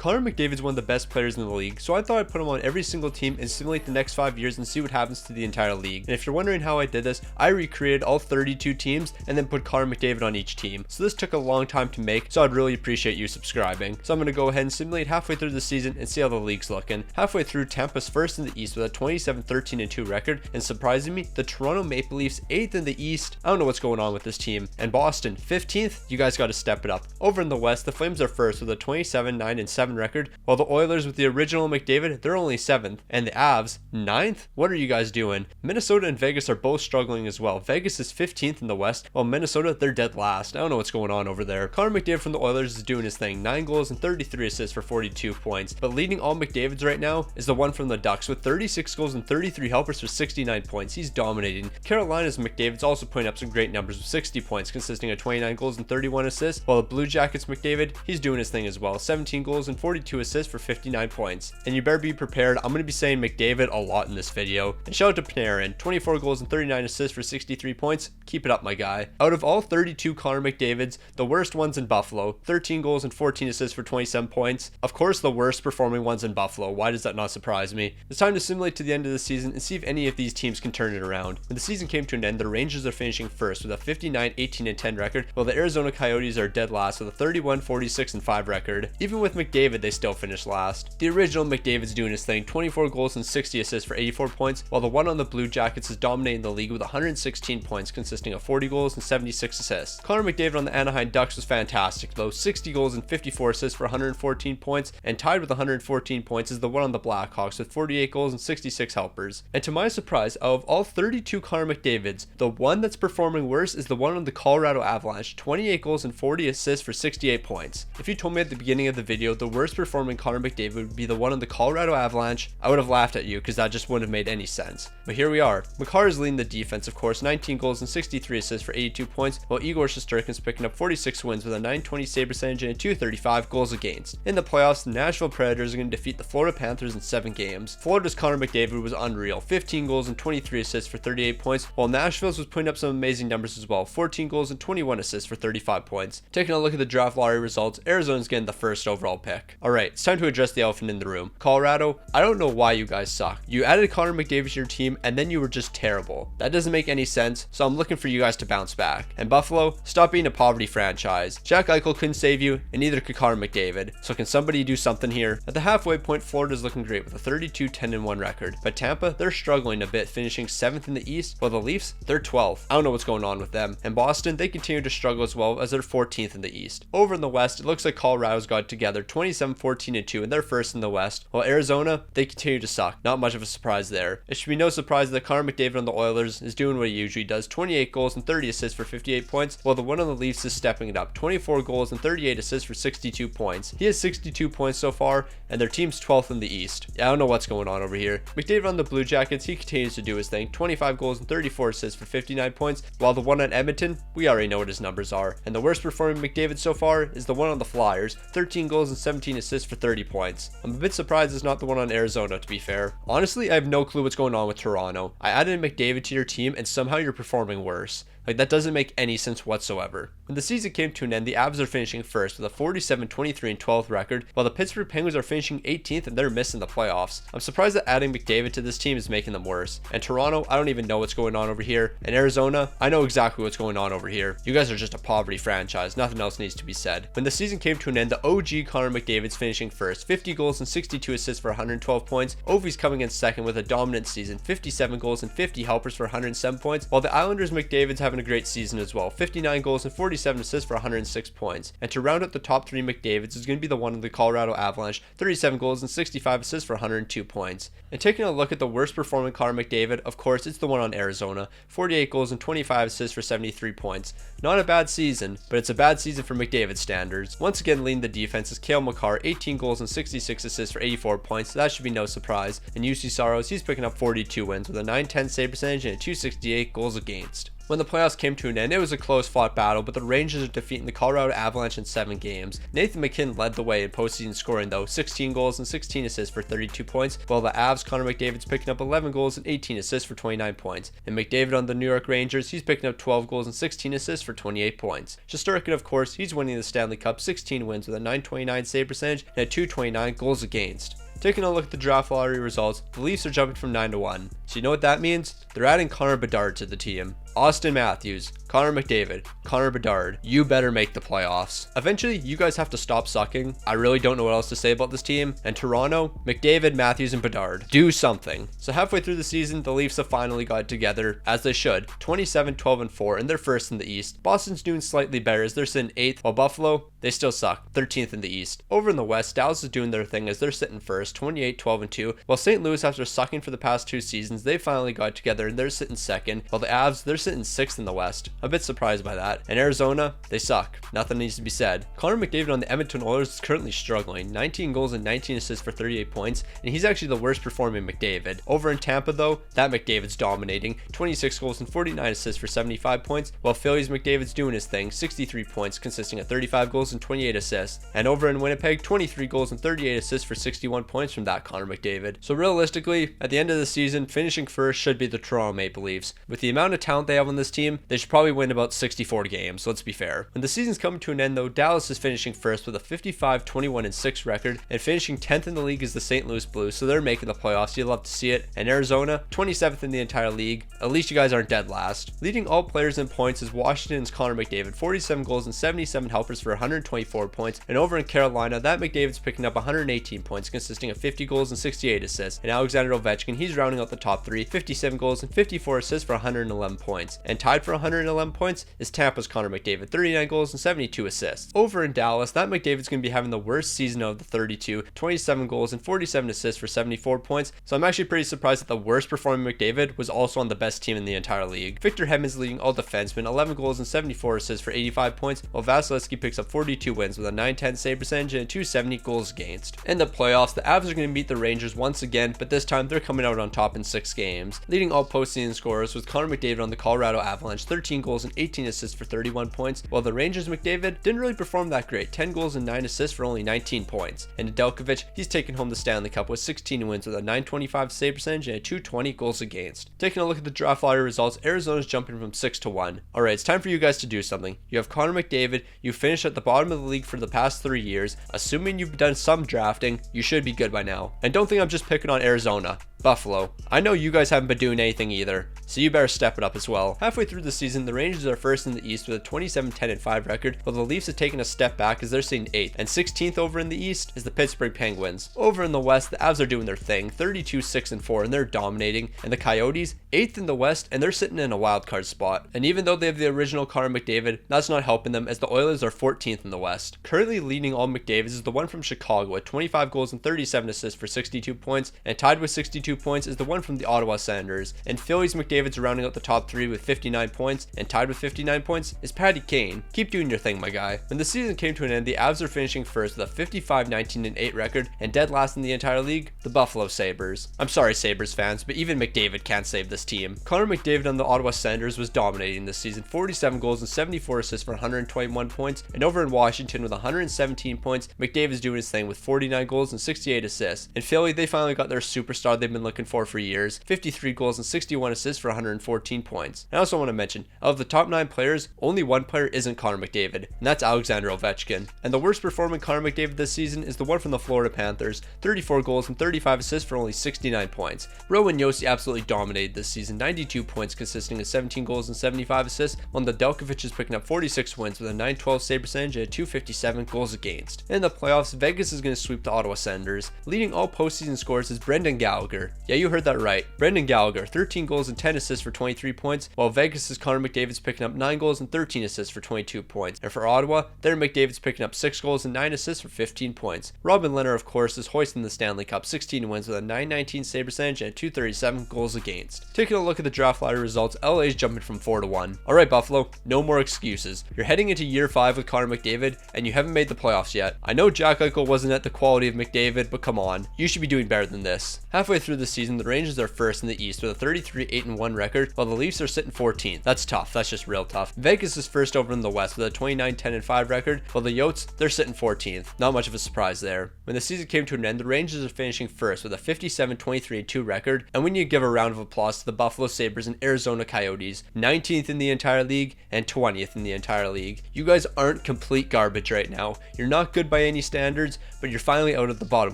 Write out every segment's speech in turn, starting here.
Connor McDavid's one of the best players in the league, so I thought I'd put him on every single team and simulate the next 5 years and see what happens to the entire league. And if you're wondering how I did this, I recreated all 32 teams and then put Connor McDavid on each team. So this took a long time to make, so I'd really appreciate you subscribing. So I'm going to go ahead and simulate halfway through the season and see how the league's looking. Halfway through, Tampa's first in the East with a 27-13-2 record, and surprisingly, the Toronto Maple Leafs 8th in the East. I don't know what's going on with this team. And Boston 15th, you guys got to step it up. Over in the West, the Flames are first with a 27-9-7 record, while the Oilers with the original McDavid, they're only 7th, and the Avs 9th. What are you guys doing? Minnesota and Vegas are both struggling as well. Vegas is 15th in the West, while Minnesota, they're dead last. I don't know what's going on over there. Connor McDavid from the Oilers is doing his thing. 9 goals and 33 assists for 42 points. But leading all McDavids right now is the one from the Ducks with 36 goals and 33 helpers for 69 points. He's dominating. Carolina's McDavid's also putting up some great numbers with 60 points, consisting of 29 goals and 31 assists, while the Blue Jackets McDavid, he's doing his thing as well. 17 goals and 42 assists for 59 points. And you better be prepared. I'm going to be saying McDavid a lot in this video. And shout out to Panarin. 24 goals and 39 assists for 63 points. Keep it up, my guy. Out of all 32 Connor McDavids, the worst one's in Buffalo. 13 goals and 14 assists for 27 points. Of course, the worst performing one's in Buffalo. Why does that not surprise me? It's time to simulate to the end of the season and see if any of these teams can turn it around. When the season came to an end, the Rangers are finishing first with a 59-18-10 record, while the Arizona Coyotes are dead last with a 31-46-5 record. Even with McDavid, they still finished last. The original McDavid's doing his thing, 24 goals and 60 assists for 84 points, while the one on the Blue Jackets is dominating the league with 116 points, consisting of 40 goals and 76 assists. Connor McDavid on the Anaheim Ducks was fantastic though, 60 goals and 54 assists for 114 points, and tied with 114 points is the one on the Blackhawks with 48 goals and 66 helpers. And to my surprise, out of all 32 Connor McDavids, the one that's performing worse is the one on the Colorado Avalanche, 28 goals and 40 assists for 68 points. If you told me at the beginning of the video the worst performing Connor McDavid would be the one on the Colorado Avalanche, I would have laughed at you because that just wouldn't have made any sense. But here we are. Makar is leading the defense, of course, 19 goals and 63 assists for 82 points, while Igor Shesterkin's picking up 46 wins with a 920 save percentage and a 235 goals against. In the playoffs, the Nashville Predators are going to defeat the Florida Panthers in 7 games. Florida's Connor McDavid was unreal, 15 goals and 23 assists for 38 points, while Nashville's was putting up some amazing numbers as well, 14 goals and 21 assists for 35 points. Taking a look at the draft lottery results, Arizona's getting the first overall pick. Alright, it's time to address the elephant in the room. Colorado, I don't know why you guys suck. You added Connor McDavid to your team and then you were just terrible. That doesn't make any sense, so I'm looking for you guys to bounce back. And Buffalo, stop being a poverty franchise. Jack Eichel couldn't save you, and neither could Connor McDavid. So can somebody do something here? At the halfway point, Florida's looking great with a 32-10-1 record. But Tampa, they're struggling a bit, finishing 7th in the East, while the Leafs, they're 12th. I don't know what's going on with them. And Boston, they continue to struggle as well as they're 14th in the East. Over in the West, it looks like Colorado's got it together, 27-14-2, and they're first in the West. While Arizona, they continue to suck. Not much of a surprise there. It should be no surprise that Connor McDavid on the Oilers is doing what he usually does, 28 goals and 30 assists for 58 points, while the one on the Leafs is stepping it up, 24 goals and 38 assists for 62 points. He has 62 points so far, and their team's 12th in the East. Yeah, I don't know what's going on over here. McDavid on the Blue Jackets, he continues to do his thing, 25 goals and 34 assists for 59 points, while the one on Edmonton, we already know what his numbers are. And the worst performing McDavid so far is the one on the Flyers, 13 goals and 17 assists for 30 points. I'm a bit surprised it's not the one on Arizona, to be fair. Honestly, I have no clue what's going on with Toronto. I added McDavid to your team and somehow you're performing worse. Like, that doesn't make any sense whatsoever. When the season came to an end, the Avs are finishing first with a 47-23-12 record, while the Pittsburgh Penguins are finishing 18th and they're missing the playoffs. I'm surprised that adding McDavid to this team is making them worse. And Toronto, I don't even know what's going on over here. And Arizona, I know exactly what's going on over here. You guys are just a poverty franchise. Nothing else needs to be said. When the season came to an end, the OG Connor McDavid's finishing first, 50 goals and 62 assists for 112 points. Ovi's coming in second with a dominant season, 57 goals and 50 helpers for 107 points, while the Islanders McDavid's having a great season as well, 59 goals and 47 assists for 106 points. And to round out the top 3 McDavids is going to be the one of the Colorado Avalanche, 37 goals and 65 assists for 102 points. And taking a look at the worst performing Connor McDavid, of course it's the one on Arizona, 48 goals and 25 assists for 73 points. Not a bad season, but it's a bad season for McDavid standards. Once again leading the defense is Cale Makar, 18 goals and 66 assists for 84 points, so that should be no surprise. And UC Saros, he's picking up 42 wins with a 910 save percentage and a 268 goals against. When the playoffs came to an end, it was a close fought battle, but the Rangers are defeating the Colorado Avalanche in 7 games. Nathan McKinnon led the way in postseason scoring though, 16 goals and 16 assists for 32 points, while the Avs' Connor McDavid's picking up 11 goals and 18 assists for 29 points. And McDavid on the New York Rangers, he's picking up 12 goals and 16 assists for 28 points. Shesterkin, of course, he's winning the Stanley Cup, 16 wins with a .929 save percentage and a .229 goals against. Taking a look at the draft lottery results, the Leafs are jumping from 9 to 1. So you know what that means? They're adding Connor Bedard to the team. Austin Matthews, Connor McDavid, Connor Bedard, you better make the playoffs. Eventually, you guys have to stop sucking. I really don't know what else to say about this team. And Toronto, McDavid, Matthews, and Bedard, do something. So halfway through the season, the Leafs have finally got together, as they should. 27, 12, and 4, and they're first in the East. Boston's doing slightly better as they're sitting 8th, while Buffalo, they still suck, 13th in the East. Over in the West, Dallas is doing their thing as they're sitting first, 28, 12, and 2, while St. Louis, after sucking for the past 2 seasons, they finally got together and they're sitting second, while the Avs, they're sitting 6th in the West. A bit surprised by that. And Arizona, they suck. Nothing needs to be said. Connor McDavid on the Edmonton Oilers is currently struggling. 19 goals and 19 assists for 38 points, and he's actually the worst performing McDavid. Over in Tampa though, that McDavid's dominating. 26 goals and 49 assists for 75 points, while Philly's McDavid's doing his thing. 63 points consisting of 35 goals and 28 assists. And over in Winnipeg, 23 goals and 38 assists for 61 points from that Connor McDavid. So realistically, at the end of the season, finishing first should be the Toronto Maple Leafs. With the amount of talent they have on this team, they should probably win about 64 games, let's be fair. When the season's coming to an end though, Dallas is finishing first with a 55, 21, and 6 record, and finishing 10th in the league is the St. Louis Blues, so they're making the playoffs. You'd love to see it. And Arizona, 27th in the entire league. At least you guys aren't dead last. Leading all players in points is Washington's Connor McDavid, 47 goals and 77 helpers for 124 points. And over in Carolina, that McDavid's picking up 118 points, consisting of 50 goals and 68 assists. And Alexander Ovechkin, he's rounding out the top 3, 57 goals and 54 assists for 111 points. And tied for 111 points is Tampa's Connor McDavid, 39 goals and 72 assists. Over in Dallas, that McDavid's going to be having the worst season of the 32, 27 goals and 47 assists for 74 points. So I'm actually pretty surprised that the worst performing McDavid was also on the best team in the entire league. Victor Hedman's leading all defensemen, 11 goals and 74 assists for 85 points, while Vasilevsky picks up 42 wins with a .910 save percentage and a .270 goals against. In the playoffs, the Avs are going to beat the Rangers once again, but this time they're coming out on top in 6 games. Leading all postseason scorers was Connor McDavid on the Colorado Avalanche, 13 goals and 18 assists for 31 points, while the Rangers' McDavid didn't really perform that great, 10 goals and 9 assists for only 19 points. And Nedeljkovic, he's taking home the Stanley Cup with 16 wins with a .925 save percentage and a .220 goals against. Taking a look at the draft lottery results, Arizona's jumping from 6 to 1. Alright, it's time for you guys to do something. You have Connor McDavid, you finished at the bottom of the league for the past 3 years. Assuming you've done some drafting, you should be good by now. And don't think I'm just picking on Arizona. Buffalo, I know you guys haven't been doing anything either, so you better step it up as well. Halfway through the season, the Rangers are first in the East with a 27, 10, and 5 record, while the Leafs have taken a step back as they're sitting 8th, and 16th over in the East is the Pittsburgh Penguins. Over in the West, the Avs are doing their thing, 32, 6, and 4, and they're dominating, and the Coyotes, 8th in the West, and they're sitting in a wild card spot. And even though they have the original Connor McDavid, that's not helping them as the Oilers are 14th in the West. Currently leading all McDavids is the one from Chicago with 25 goals and 37 assists for 62 points, and tied with 62 points is the one from the Ottawa Senators. And Philly's McDavid's rounding out the top 3 with 59 points, and tied with 59 points is Patty Kane. Keep doing your thing, my guy. When the season came to an end, the Avs are finishing first with a 55, 19, and 8 record, and dead last in the entire league, the Buffalo Sabres. I'm sorry, Sabres fans, but even McDavid can't save this team. Connor McDavid on the Ottawa Senators was dominating this season, 47 goals and 74 assists for 121 points, and over in Washington with 117 points, McDavid's doing his thing with 49 goals and 68 assists. In Philly, they finally got their superstar they've been looking for years, 53 goals and 61 assists for 114 points. And I also want to mention, out of the top 9 players, only one player isn't Connor McDavid, and that's Alexander Ovechkin. And the worst performing Connor McDavid this season is the one from the Florida Panthers, 34 goals and 35 assists for only 69 points. Rowan Josi absolutely dominated this season, 92 points consisting of 17 goals and 75 assists, while Nedeljkovic is picking up 46 wins with a .912 save percentage and a .257 goals against. In the playoffs, Vegas is going to sweep the Ottawa Senators. Leading all postseason scores is Brendan Gallagher. Yeah, you heard that right. Brendan Gallagher, 13 goals and 10 assists for 23 points, while Vegas' Connor McDavid's picking up 9 goals and 13 assists for 22 points. And for Ottawa, their McDavid's picking up 6 goals and 9 assists for 15 points. Robin Lehner, of course, is hoisting the Stanley Cup, 16 wins with a .919 save percentage and a .237 goals against. Taking a look at the draft lottery results, LA's jumping from 4 to 1. Alright Buffalo, no more excuses. You're heading into year 5 with Connor McDavid, and you haven't made the playoffs yet. I know Jack Eichel wasn't at the quality of McDavid, but come on, you should be doing better than this. Halfway through the season, the Rangers are first in the East with a 33, 8, and 9-1 record, while the Leafs are sitting 14th. That's tough. That's just real tough. Vegas is first over in the West with a 29-10-5 record, while the Yotes, they're sitting 14th. Not much of a surprise there. When the season came to an end, the Rangers are finishing first with a 57-23-2 record, and we need to give a round of applause to the Buffalo Sabres and Arizona Coyotes, 19th in the entire league and 20th in the entire league. You guys aren't complete garbage right now. You're not good by any standards, but you're finally out of the bottom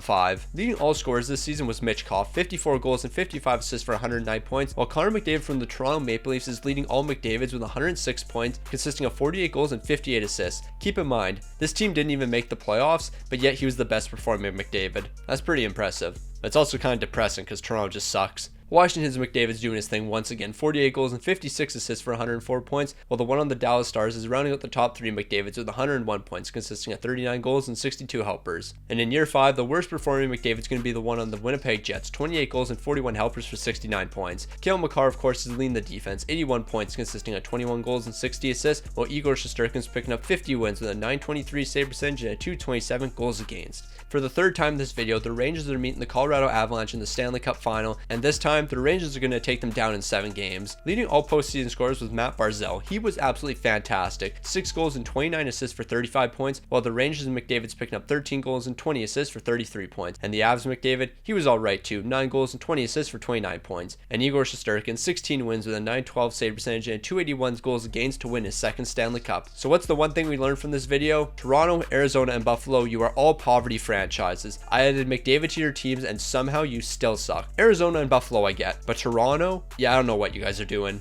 5. Leading all scorers this season was Mitch Koff, 54 goals and 55 assists for 109 points, while Connor McDavid from the Toronto Maple Leafs is leading all McDavids with 106 points, consisting of 48 goals and 58 assists. Keep in mind, this team didn't even make the playoffs, but yet he was the best performing McDavid. That's pretty impressive. It's also kind of depressing because Toronto just sucks. Washington's McDavid's doing his thing once again, 48 goals and 56 assists for 104 points, while the one on the Dallas Stars is rounding out the top 3 McDavids with 101 points, consisting of 39 goals and 62 helpers. And in year 5, the worst performing McDavid's going to be the one on the Winnipeg Jets, 28 goals and 41 helpers for 69 points. Cale Makar, of course, is leading the defense, 81 points, consisting of 21 goals and 60 assists, while Igor Shesterkin's picking up 50 wins with a 923 save percentage and a 227 goals against. For the third time in this video, the Rangers are meeting the Colorado Avalanche in the Stanley Cup Final, and this time, the Rangers are going to take them down in 7 games. Leading all postseason scorers was Matt Barzal. He was absolutely fantastic, 6 goals and 29 assists for 35 points, while the Rangers and McDavid's picking up 13 goals and 20 assists for 33 points. And the Avs McDavid, he was alright too, 9 goals and 20 assists for 29 points. And Igor Shesterkin, 16 wins with a 912 save percentage and 281 goals against to win his 2nd Stanley Cup. So what's the one thing we learned from this video? Toronto, Arizona, and Buffalo, you are all poverty franchises. I added McDavid to your teams and somehow you still suck. Arizona and Buffalo I get, but Toronto, yeah, I don't know what you guys are doing.